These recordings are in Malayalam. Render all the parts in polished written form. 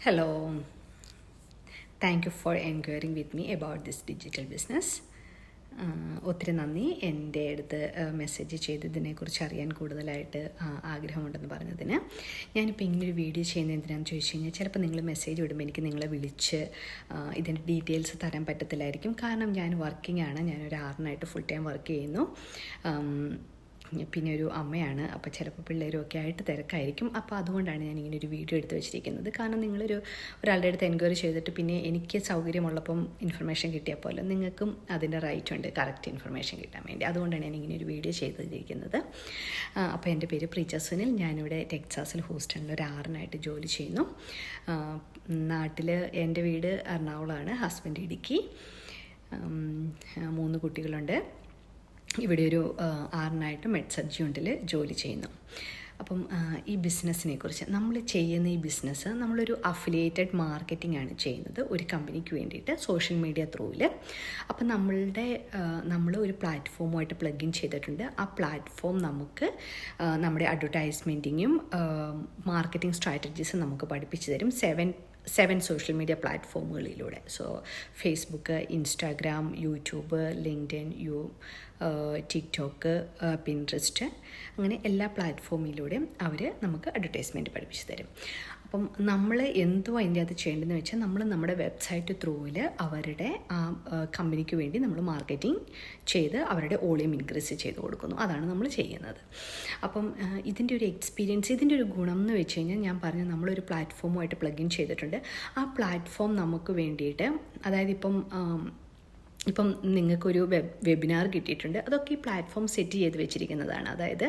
Hello, thank you for enquiring with me about this digital business. ഒത്തിരി നന്ദി എൻ്റെ അടുത്ത് മെസ്സേജ് ചെയ്തതിനെക്കുറിച്ച് അറിയാൻ കൂടുതലായിട്ട് ആഗ്രഹമുണ്ടെന്ന് പറഞ്ഞതിന്. ഞാനിപ്പോൾ ഇങ്ങനൊരു വീഡിയോ ചെയ്യുന്നത് എന്തിനാണെന്ന് ചോദിച്ചു കഴിഞ്ഞാൽ, ചിലപ്പോൾ നിങ്ങൾ മെസ്സേജ് വിടുമ്പോൾ എനിക്ക് നിങ്ങളെ വിളിച്ച് ഇതിൻ്റെ ഡീറ്റെയിൽസ് തരാൻ പറ്റത്തില്ലായിരിക്കും. കാരണം ഞാൻ വർക്കിംഗ് ആണ്, ഞാനൊരു ആറിനായിട്ട് ഫുൾ ടൈം വർക്ക് ചെയ്യുന്നു. പിന്നെ ഒരു അമ്മയാണ്. അപ്പോൾ ചിലപ്പോൾ പിള്ളേരൊക്കെ ആയിട്ട് തിരക്കായിരിക്കും. അപ്പോൾ അതുകൊണ്ടാണ് ഞാൻ ഇങ്ങനെ ഒരു വീഡിയോ എടുത്ത് വെച്ചിരിക്കുന്നത്. കാരണം ഒരാളുടെ അടുത്ത് എൻക്വയറി ചെയ്തിട്ട് പിന്നെ എനിക്ക് സൗകര്യമുള്ളപ്പം ഇൻഫർമേഷൻ കിട്ടിയാൽ പോലെ നിങ്ങൾക്കും അതിൻ്റെ റൈറ്റ് ഉണ്ട് കറക്റ്റ് ഇൻഫർമേഷൻ കിട്ടാൻ വേണ്ടി. അതുകൊണ്ടാണ് ഞാൻ ഇങ്ങനെ ഒരു വീഡിയോ ചെയ്തിരിക്കുന്നത്. അപ്പോൾ എൻ്റെ പേര് പ്രീച്ച സുനിൽ. ഞാനിവിടെ ടെക്സാസിൽ ഹൂസ്റ്റണിൽ ഒരു ആറിനായിട്ട് ജോലി ചെയ്യുന്നു. നാട്ടിൽ എൻ്റെ വീട് എറണാകുളമാണ്, ഹസ്ബൻഡ് ഇടുക്കി. 3 കുട്ടികളുണ്ട്. ഇവിടെ ഒരു ആറിനായിട്ട് മെഡ്സർജി യൂണിറ്റിൽ ജോലി ചെയ്യുന്നു. അപ്പം ഈ ബിസിനസ്സിനെ കുറിച്ച്, നമ്മൾ ചെയ്യുന്ന ഈ ബിസിനസ് നമ്മളൊരു അഫിലിയേറ്റഡ് മാർക്കറ്റിംഗ് ആണ് ചെയ്യുന്നത് ഒരു കമ്പനിക്ക് വേണ്ടിയിട്ട് സോഷ്യൽ മീഡിയ ത്രൂവിൽ. അപ്പം നമ്മൾ ഒരു പ്ലാറ്റ്ഫോമുമായിട്ട് പ്ലഗ് ഇൻ ചെയ്തിട്ടുണ്ട്. ആ പ്ലാറ്റ്ഫോം നമുക്ക് നമ്മുടെ അഡ്വർടൈസ്മെൻറ്റിങ്ങും മാർക്കറ്റിംഗ് സ്ട്രാറ്റജീസും നമുക്ക് പഠിപ്പിച്ചു തരും 7 സോഷ്യൽ മീഡിയ പ്ലാറ്റ്ഫോമുകളിലൂടെ. So Facebook, Instagram, YouTube, LinkedIn, TikTok, Pinterest, അങ്ങനെ എല്ലാ പ്ലാറ്റ്ഫോമിലൂടെയും അവർ നമുക്ക് അഡ്വർടൈസ്മെൻറ്റ് പഠിപ്പിച്ചു തരും. അപ്പം നമ്മൾ എന്തോ അതിൻ്റെ അകത്ത് ചെയ്യേണ്ടതെന്ന് വെച്ചാൽ, നമ്മൾ നമ്മുടെ വെബ്സൈറ്റ് ത്രൂവിൽ അവരുടെ ആ കമ്പനിക്ക് വേണ്ടി നമ്മൾ മാർക്കറ്റിംഗ് ചെയ്ത് അവരുടെ വോളിയം ഇൻക്രീസ് ചെയ്ത് കൊടുക്കുന്നു. അതാണ് നമ്മൾ ചെയ്യുന്നത്. അപ്പം ഇതിൻ്റെ ഒരു ഗുണം എന്ന് വെച്ച് കഴിഞ്ഞാൽ, ഞാൻ പറഞ്ഞു നമ്മളൊരു പ്ലാറ്റ്ഫോമുമായിട്ട് പ്ലഗ് ഇൻ ചെയ്തിട്ടുണ്ട്. ആ പ്ലാറ്റ്ഫോം നമുക്ക് വേണ്ടിയിട്ട്, അതായത് ഇപ്പം നിങ്ങൾക്കൊരു വെബിനാർ കിട്ടിയിട്ടുണ്ട്. അതൊക്കെ ഈ പ്ലാറ്റ്ഫോം സെറ്റ് ചെയ്ത് വെച്ചിരിക്കുന്നതാണ്. അതായത്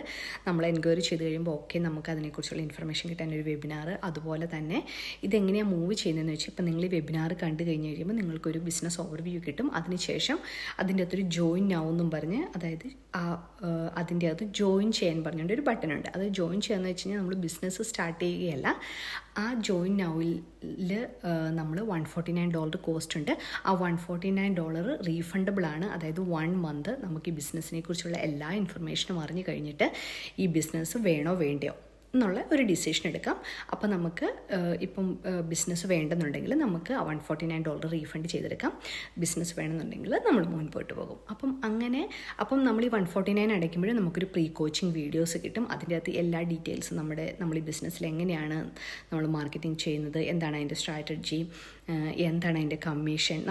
നമ്മൾ എൻക്വയറി ചെയ്ത് കഴിയുമ്പോൾ ഓക്കെ നമുക്ക് അതിനെക്കുറിച്ചുള്ള ഇൻഫർമേഷൻ കിട്ടാൻ ഒരു വെബിനാർ. അതുപോലെ തന്നെ ഇതെങ്ങനെയാണ് മൂവ് ചെയ്യുന്നതെന്ന് വെച്ചാൽ, ഇപ്പം നിങ്ങൾ ഈ വെബിനാർ കണ്ടു കഴിഞ്ഞ് കഴിയുമ്പോൾ നിങ്ങൾക്കൊരു ബിസിനസ് ഓവർവ്യൂ കിട്ടും. അതിനുശേഷം അതിൻ്റെ അകത്തൊരു ജോയിൻ നൗ എന്നും പറഞ്ഞ്, അതായത് അതിൻ്റെ അകത്ത് ജോയിൻ ചെയ്യാൻ പറഞ്ഞുകൊണ്ട് ഒരു ബട്ടൺ ഉണ്ട്. അത് ജോയിൻ ചെയ്യാന്ന് വെച്ച് കഴിഞ്ഞാൽ നമ്മൾ ബിസിനസ് സ്റ്റാർട്ട് ചെയ്യുകയല്ല. ആ ജോയിൻ നൗവിൽ നമ്മൾ $149 കോസ്റ്റ് ഉണ്ട്. ആ $149 റീഫണ്ടബിൾ ആണ്. അതായത് 1 മന്ത് നമുക്ക് ഈ ബിസിനസ്സിനെ കുറിച്ചുള്ള എല്ലാ ഇൻഫർമേഷനും അറിഞ്ഞു കഴിഞ്ഞിട്ട് ഈ ബിസിനസ് വേണോ വേണ്ടയോ എന്നുള്ള ഒരു ഡിസിഷൻ എടുക്കാം. അപ്പോൾ നമുക്ക് ഇപ്പം ബിസിനസ് വേണ്ടെന്നുണ്ടെങ്കിൽ നമുക്ക് ആ $149 റീഫണ്ട് ചെയ്തെടുക്കാം. ബിസിനസ് വേണമെന്നുണ്ടെങ്കിൽ നമ്മൾ മുൻപോട്ട് പോകും. അപ്പം നമ്മൾ ഈ $149 അടയ്ക്കുമ്പോൾ നമുക്കൊരു പ്രീ കോച്ചിങ് വീഡിയോസ് കിട്ടും. അതിൻ്റെ അകത്ത് എല്ലാ ഡീറ്റെയിൽസും നമ്മൾ ഈ ബിസിനസ്സിൽ എങ്ങനെയാണ് നമ്മൾ മാർക്കറ്റിംഗ് ചെയ്യുന്നത്, എന്താണ് അതിൻ്റെ സ്ട്രാറ്റജി, എന്താണ് അതിൻ്റെ കമ്മീഷൻ.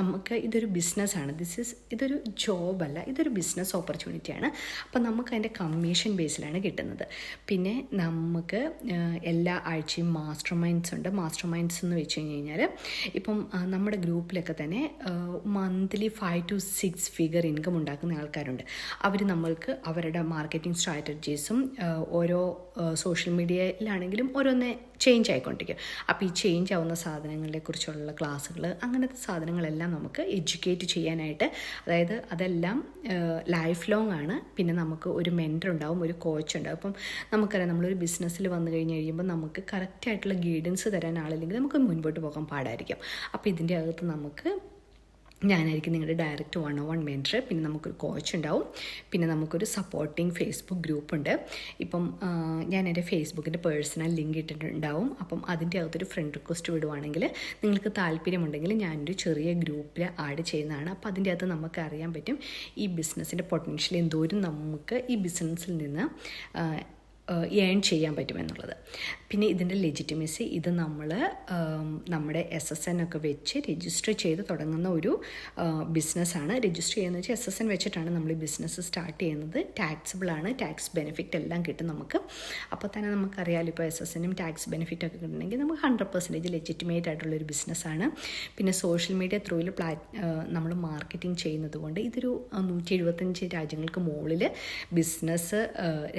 ഇതൊരു ബിസിനസ്സാണ്. ഇതൊരു ജോബല്ല, ഇതൊരു ബിസിനസ് ഓപ്പർച്യൂണിറ്റിയാണ്. അപ്പം നമുക്ക് അതിൻ്റെ കമ്മീഷൻ ബേസിലാണ് കിട്ടുന്നത്. പിന്നെ നമുക്ക് എല്ലാ ആഴ്ചയും മാസ്റ്റർ മൈൻഡ്സ് ഉണ്ട്. മാസ്റ്റർ മൈൻഡ്സ് എന്ന് വെച്ച് കഴിഞ്ഞാൽ, ഇപ്പം നമ്മുടെ ഗ്രൂപ്പിലൊക്കെ തന്നെ മന്ത്ലി 5 to 6 ഫിഗർ ഇൻകം ഉണ്ടാക്കുന്ന ആൾക്കാരുണ്ട്. അവർ നമ്മൾക്ക് അവരുടെ മാർക്കറ്റിംഗ് സ്ട്രാറ്റജീസും ഓരോ സോഷ്യൽ മീഡിയയിലാണെങ്കിലും ഓരോന്ന് ചേഞ്ച് ആയിക്കൊണ്ടിരിക്കും. അപ്പോൾ ഈ ചേഞ്ച് ആവുന്ന സാധനങ്ങളെ കുറിച്ചുള്ള ക്ലാസ്സുകൾ, അങ്ങനത്തെ സാധനങ്ങളെല്ലാം നമുക്ക് എഡ്യൂക്കേറ്റ് ചെയ്യാനായിട്ട്, അതായത് അതെല്ലാം ലൈഫ് ലോങ് ആണ്. പിന്നെ നമുക്ക് ഒരു മെൻറ്റർ ഉണ്ടാവും, ഒരു കോച്ച് ഉണ്ടാവും. അപ്പം നമുക്കറിയാം, നമ്മളൊരു ബിസിനസ്സിൽ വന്നു കഴിഞ്ഞ് കഴിയുമ്പോൾ നമുക്ക് കറക്റ്റായിട്ടുള്ള ഗൈഡൻസ് തരാൻ ആളില്ലെങ്കിൽ നമുക്ക് മുൻപോട്ട് പോകാൻ പാടായിരിക്കും. അപ്പോൾ ഇതിൻ്റെ അകത്ത് ഞാനായിരിക്കും നിങ്ങളുടെ ഡയറക്റ്റ് 1-on-1 മെൻറ്റർ. പിന്നെ നമുക്കൊരു കോച്ച് ഉണ്ടാവും. പിന്നെ നമുക്കൊരു സപ്പോർട്ടിങ് ഫേസ്ബുക്ക് ഗ്രൂപ്പുണ്ട്. ഇപ്പം ഞാൻ എൻ്റെ ഫേസ്ബുക്കിൻ്റെ പേഴ്സണൽ ലിങ്ക് ഇട്ടിട്ടുണ്ടാവും. അപ്പം അതിൻ്റെ അകത്തൊരു ഫ്രണ്ട് റിക്വസ്റ്റ് വിടുവാണെങ്കിൽ നിങ്ങൾക്ക് താല്പര്യമുണ്ടെങ്കിൽ ഞാനൊരു ചെറിയ ഗ്രൂപ്പിൽ ആഡ് ചെയ്യുന്നതാണ്. അപ്പോൾ അതിൻ്റെ അകത്ത് നമുക്ക് അറിയാൻ പറ്റും ഈ ബിസിനസ്സിൻ്റെ പൊട്ടൻഷ്യൽ എന്തോരം നമുക്ക് ഈ ബിസിനസ്സിൽ നിന്ന് ഏൺ ചെയ്യാൻ പറ്റുമെന്നുള്ളത്. പിന്നെ ഇതിൻ്റെ ലെജിറ്റിമസി, ഇത് നമ്മുടെ SSN ഒക്കെ വെച്ച് രജിസ്റ്റർ ചെയ്ത് തുടങ്ങുന്ന ഒരു ബിസിനസ്സാണ്. രജിസ്റ്റർ ചെയ്യുന്നത് വെച്ചാൽ SSN വെച്ചിട്ടാണ് നമ്മൾ ഈ ബിസിനസ് സ്റ്റാർട്ട് ചെയ്യുന്നത്. ടാക്സിബിളാണ്, ടാക്സ് ബെനിഫിറ്റ് എല്ലാം കിട്ടും നമുക്ക്. അപ്പോൾ തന്നെ നമുക്കറിയാമല്ലോ, ഇപ്പോൾ SSNും ടാക്സ് ബെനിഫിറ്റ് ഒക്കെ കിട്ടണമെങ്കിൽ നമുക്ക് 100% ലെജിറ്റിമേറ്റ് ആയിട്ടുള്ളൊരു ബിസിനസ്സാണ്. പിന്നെ സോഷ്യൽ മീഡിയ ത്രൂവിൽ നമ്മൾ മാർക്കറ്റിംഗ് ചെയ്യുന്നത് കൊണ്ട് ഇതൊരു 175 രാജ്യങ്ങൾക്ക് മുകളിൽ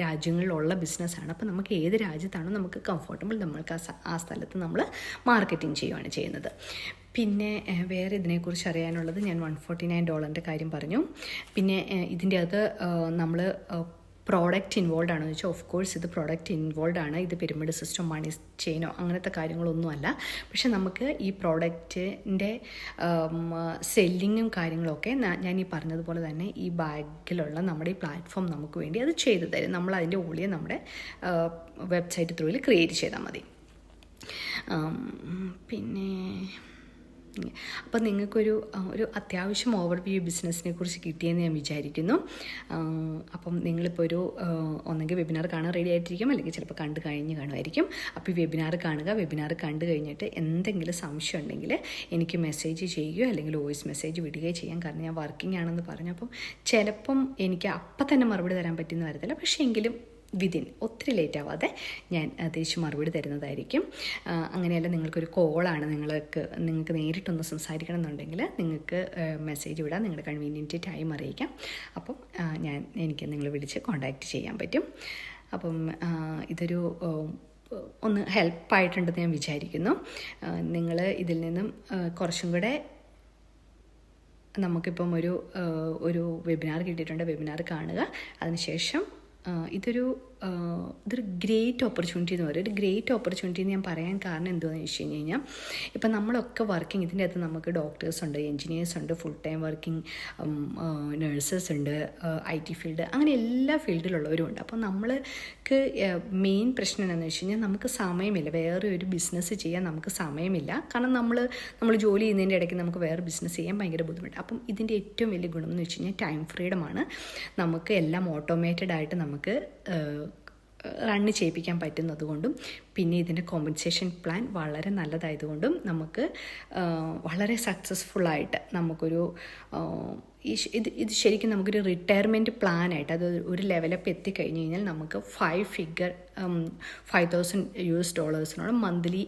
രാജ്യങ്ങളിലുള്ള ബിസിനസ്സാണ്. അപ്പോൾ നമുക്ക് ഏത് രാജ്യത്താണോ നമുക്ക് കംഫർട്ടബിൾ, നമ്മൾക്ക് ആ സ്ഥലത്ത് നമ്മൾ മാർക്കറ്റിംഗ് ചെയ്യുകയാണ് ചെയ്യുന്നത്. പിന്നെ വേറെ ഇതിനെക്കുറിച്ച് അറിയാനുള്ളത്, ഞാൻ $149 കാര്യം പറഞ്ഞു. പിന്നെ ഇതിൻ്റെ അകത്ത് നമ്മൾ പ്രോഡക്റ്റ് ഇൻവോൾവ് ആണെന്ന് വെച്ചാൽ, ഓഫ് കോഴ്സ് ഇത് പ്രോഡക്റ്റ് ഇൻവോൾവ് ആണ്. ഇത് പിരമിഡ് സിസ്റ്റം, മണി ചെയിനോ അങ്ങനത്തെ കാര്യങ്ങളൊന്നുമല്ല. പക്ഷെ നമുക്ക് ഈ പ്രോഡക്റ്റിൻ്റെ സെല്ലിങ്ങും കാര്യങ്ങളൊക്കെ ഞാൻ ഈ പറഞ്ഞതുപോലെ തന്നെ ഈ ബാഗിലുള്ള നമ്മുടെ ഈ പ്ലാറ്റ്ഫോം നമുക്ക് വേണ്ടി അത് ചെയ്തു തരും. നമ്മൾ അതിൻ്റെ വോളിയം നമ്മുടെ വെബ്സൈറ്റ് ത്രൂവിൽ ക്രിയേറ്റ് ചെയ്താൽ മതി. പിന്നെ അപ്പോൾ നിങ്ങൾക്കൊരു അത്യാവശ്യം ഓവർവ്യൂ ബിസിനസ്സിനെ കുറിച്ച് കിട്ടിയെന്ന് ഞാൻ വിചാരിക്കുന്നു. അപ്പം നിങ്ങളിപ്പോൾ ഒന്നെങ്കിൽ വെബിനാർ കാണാൻ റെഡി ആയിട്ടിരിക്കും, അല്ലെങ്കിൽ ചിലപ്പോൾ കണ്ടു കഴിഞ്ഞ് കാണുമായിരിക്കും. അപ്പോൾ ഈ വെബിനാർ കാണുക. വെബിനാർ കണ്ടു കഴിഞ്ഞിട്ട് എന്തെങ്കിലും സംശയം ഉണ്ടെങ്കിൽ എനിക്ക് മെസ്സേജ് ചെയ്യുകയോ അല്ലെങ്കിൽ വോയിസ് മെസ്സേജ് വിടുകയോ ചെയ്യാം. കാരണം ഞാൻ വർക്കിംഗ് ആണെന്ന് പറഞ്ഞപ്പം ചിലപ്പം എനിക്ക് അപ്പം തന്നെ മറുപടി തരാൻ പറ്റുന്ന വരത്തില്ല. പക്ഷേ എങ്കിലും ഒത്തിരി ലേറ്റ് ആവാതെ ഞാൻ തിരിച്ച് മറുപടി തരുന്നതായിരിക്കും. അങ്ങനെയല്ല, നിങ്ങൾക്കൊരു കോളാണ്, നിങ്ങൾക്ക് നേരിട്ടൊന്ന് സംസാരിക്കണം എന്നുണ്ടെങ്കിൽ നിങ്ങൾക്ക് മെസ്സേജ് വിടാം, നിങ്ങളുടെ കൺവീനിയൻറ്റ് ടൈം അറിയിക്കാം. അപ്പം എനിക്ക് നിങ്ങളെ വിളിച്ച് കോൺടാക്റ്റ് ചെയ്യാൻ പറ്റും. അപ്പം ഇതൊരു ഒന്ന് ഹെൽപ്പായിട്ടുണ്ടെന്ന് ഞാൻ വിചാരിക്കുന്നു. നിങ്ങൾ ഇതിൽ നിന്നും കുറച്ചും കൂടെ, നമുക്കിപ്പം ഒരു വെബിനാർ കിട്ടിയിട്ടുണ്ട്, വെബിനാർ കാണുക. അതിനുശേഷം ഇതൊരു ഗ്രേറ്റ് ഓപ്പർച്യൂണിറ്റി എന്ന് പറയും. ഒരു ഗ്രേറ്റ് ഓപ്പർച്യൂണിറ്റി എന്ന് ഞാൻ പറയാൻ കാരണം എന്താണെന്ന് വെച്ച് കഴിഞ്ഞാൽ, ഇപ്പം നമ്മളൊക്കെ വർക്കിംഗ്, ഇതിൻ്റെ അകത്ത് നമുക്ക് ഡോക്ടേഴ്സ് ഉണ്ട്, എൻജിനീയേഴ്സ് ഉണ്ട്, ഫുൾ ടൈം വർക്കിംഗ് നഴ്സസ് ഉണ്ട്, IT ഫീൽഡ്, അങ്ങനെ എല്ലാ ഫീൽഡിലുള്ളവരും ഉണ്ട്. അപ്പോൾ നമ്മൾക്ക് മെയിൻ പ്രശ്നം എന്താണെന്ന് വെച്ച് കഴിഞ്ഞാൽ, നമുക്ക് സമയമില്ല, വേറെ ഒരു ബിസിനസ് ചെയ്യാൻ നമുക്ക് സമയമില്ല. കാരണം നമ്മൾ ജോലി ചെയ്യുന്നതിൻ്റെ ഇടയ്ക്ക് നമുക്ക് വേറെ ബിസിനസ് ചെയ്യാൻ ഭയങ്കര ബുദ്ധിമുട്ട്. അപ്പം ഇതിൻ്റെ ഏറ്റവും വലിയ ഗുണം എന്ന് വെച്ച് കഴിഞ്ഞാൽ ടൈം ഫ്രീഡമാണ്. നമുക്ക് എല്ലാം ഓട്ടോമേറ്റഡ് ആയിട്ട് നമുക്ക് റണ്ണ് ചെയ്യിപ്പിക്കാൻ പറ്റുന്നതുകൊണ്ടും, പിന്നെ ഇതിൻ്റെ കോമ്പൻസേഷൻ പ്ലാൻ വളരെ നല്ലതായതുകൊണ്ടും നമുക്ക് വളരെ സക്സസ്ഫുള്ളായിട്ട് നമുക്കൊരു ഇത് ശരിക്കും നമുക്കൊരു റിട്ടയർമെൻറ്റ് പ്ലാനായിട്ട്, അത് ഒരു ലെവലപ്പ് എത്തിക്കഴിഞ്ഞ് കഴിഞ്ഞാൽ നമുക്ക് $5,000 മന്ത്ലി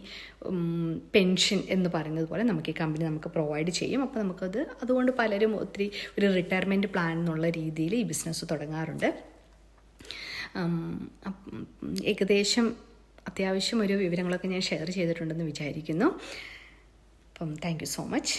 പെൻഷൻ എന്ന് പറയുന്നത് പോലെ നമുക്ക് ഈ കമ്പനി നമുക്ക് പ്രൊവൈഡ് ചെയ്യും. അപ്പോൾ അതുകൊണ്ട് പലരും ഒത്തിരി ഒരു റിട്ടയർമെൻറ്റ് പ്ലാൻ എന്നുള്ള രീതിയിൽ ഈ ബിസിനസ് തുടങ്ങാറുണ്ട്. ഏകദേശം അത്യാവശ്യം ഒരു വിവരങ്ങളൊക്കെ ഞാൻ ഷെയർ ചെയ്തിട്ടുണ്ടെന്ന് വിചാരിക്കുന്നു. അപ്പം താങ്ക് യു സോ മച്ച്.